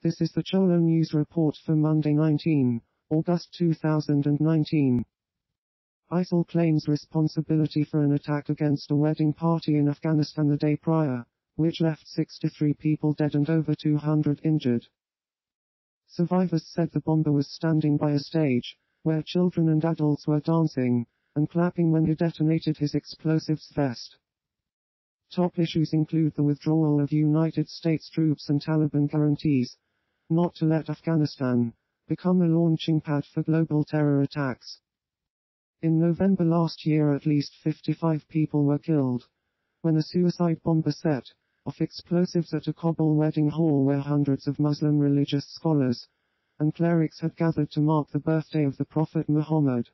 This is the Cholo News Report for Monday 19 August 2019. ISIL claims responsibility for an attack against a wedding party in Afghanistan the day prior, which left 63 people dead and over 200 injured. Survivors said the bomber was standing by a stage, where children and adults were dancing and clapping when he detonated his explosives vest. Top issues include the withdrawal of United States troops and Taliban guarantees not to let Afghanistan become a launching pad for global terror attacks. In November last year, at least 55 people were killed when a suicide bomber set off explosives at a Kabul wedding hall where hundreds of Muslim religious scholars and clerics had gathered to mark the birthday of the Prophet Muhammad.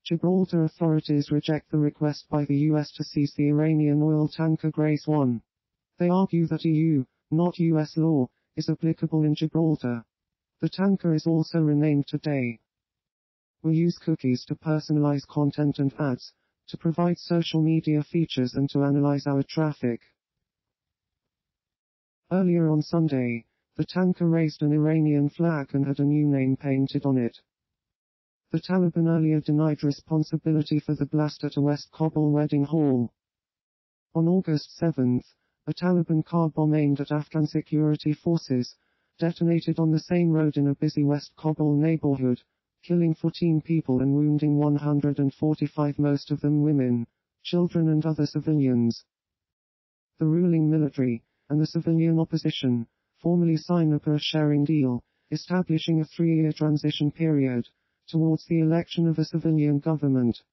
Gibraltar authorities reject the request by the US to seize the Iranian oil tanker Grace 1. They argue that EU, not US law, is applicable in Gibraltar. The tanker is also renamed today. We use cookies to personalize content and ads, to provide social media features and to analyze our traffic. Earlier on Sunday, the tanker raised an Iranian flag and had a new name painted on it. The Taliban earlier denied responsibility for the blast at a West Kabul wedding hall. On August 7, a Taliban car bomb aimed at Afghan security forces detonated on the same road in a busy West Kabul neighborhood, killing 14 people and wounding 145, most of them women, children and other civilians. The ruling military and the civilian opposition formally signed a sharing deal, establishing a 3-year transition period towards the election of a civilian government.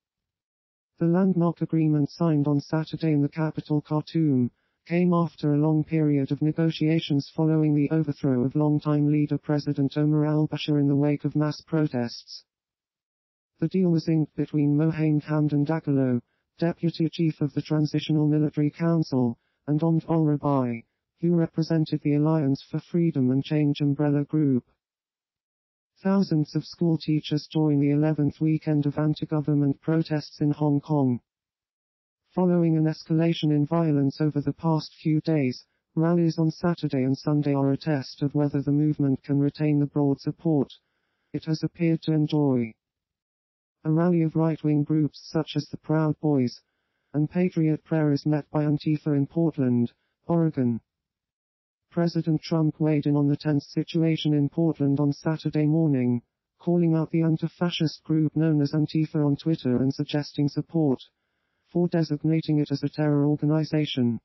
The landmark agreement signed on Saturday in the capital Khartoum came after a long period of negotiations following the overthrow of longtime leader President Omar al-Bashir in the wake of mass protests. The deal was inked between Mohamed Hamdan Dagalo, deputy chief of the Transitional Military Council, and Omd al-Rabai, who represented the Alliance for Freedom and Change umbrella group. Thousands of school teachers joined the 11th weekend of anti-government protests in Hong Kong. Following an escalation in violence over the past few days, rallies on Saturday and Sunday are a test of whether the movement can retain the broad support it has appeared to enjoy. A rally of right-wing groups such as the Proud Boys and Patriot Prayer is met by Antifa in Portland, Oregon. President Trump weighed in on the tense situation in Portland on Saturday morning, calling out the anti-fascist group known as Antifa on Twitter and suggesting support for designating it as a terror organization.